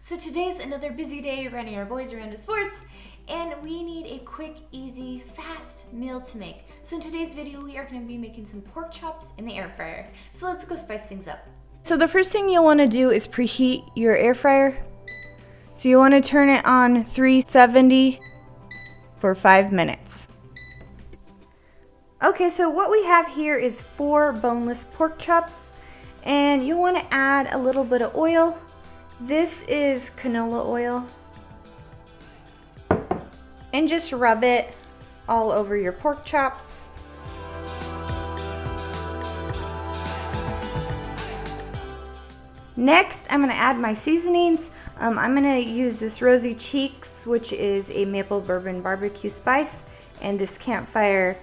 So today's another busy day running our boys around to sports, and we need a quick, easy, fast meal to make. So in today's video, we are going to be making some pork chops in the air fryer. So let's go spice things up. So the first thing you'll want to do is preheat your air fryer. So you want to turn it on 370 for 5 minutes. Okay, so what we have here is 4 boneless pork chops, and you'll want to add a little bit of oil. This is canola oil, and just rub it all over your pork chops. Next, I'm going to add my seasonings. I'm going to use this Rosy Cheeks, which is a maple bourbon barbecue spice, and this campfire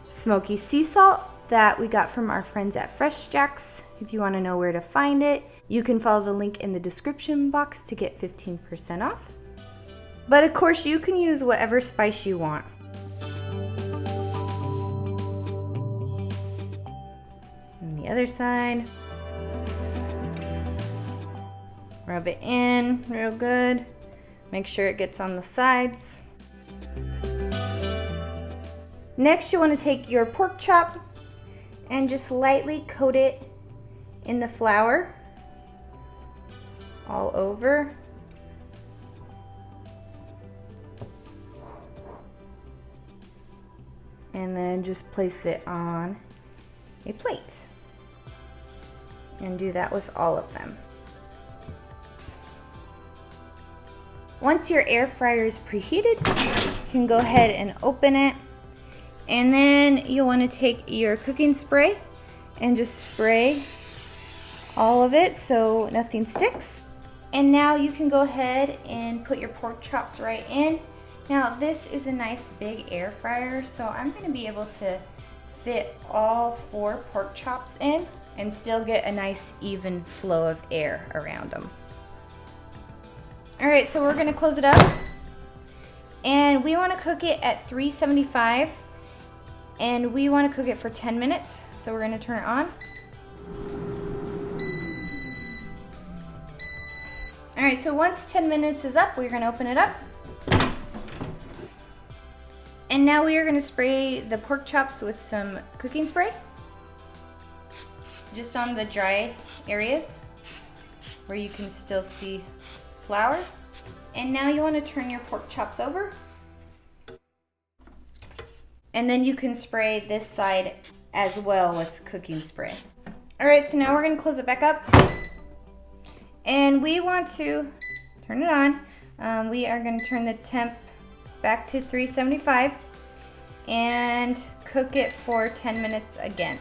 smoky sea salt that we got from our friends at FreshJax. If you want to know where to find it, you can follow the link in the description box to get 15% off. But of course, you can use whatever spice you want. And the other side. Rub it in real good. Make sure it gets on the sides. Next, you want to take your pork chop and just lightly coat it in the flour all over. And then just place it on a plate. And do that with all of them. Once your air fryer is preheated, you can go ahead and open it. And then you'll want to take your cooking spray and just spray all of it so nothing sticks. And now you can go ahead and put your pork chops right in. Now this is a nice big air fryer, so I'm going to be able to fit all 4 pork chops in and still get a nice even flow of air around them. Alright, so we're going to close it up, and we want to cook it at 375, and we want to cook it for 10 minutes, so we're going to turn it on. Alright, so once 10 minutes is up, we're going to open it up. And now we are going to spray the pork chops with some cooking spray, just on the dry areas where you can still see flour. And now you want to turn your pork chops over, and then you can spray this side as well with cooking spray. Alright, so now we're going to close it back up, and we want to turn it on. We are going to turn the temp back to 375 and cook it for 10 minutes again.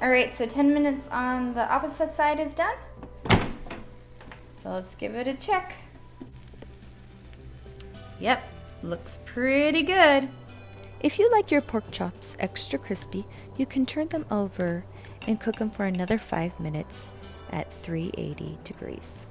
Alright, so 10 minutes on the opposite side is done. So let's give it a check. Yep, looks pretty good. If you like your pork chops extra crispy, you can turn them over and cook them for another 5 minutes at 380 degrees.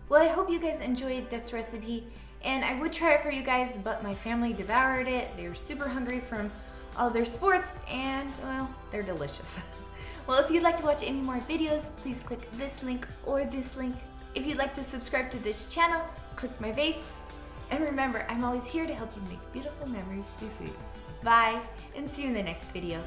Well, I hope you guys enjoyed this recipe, and I would try it for you guys, but my family devoured it. They were super hungry from all their sports, and well, they're delicious. Well, if you'd like to watch any more videos, please click this link or this link. If you'd like to subscribe to this channel, click my face. And remember, I'm always here to help you make beautiful memories through food. Bye, and see you in the next video.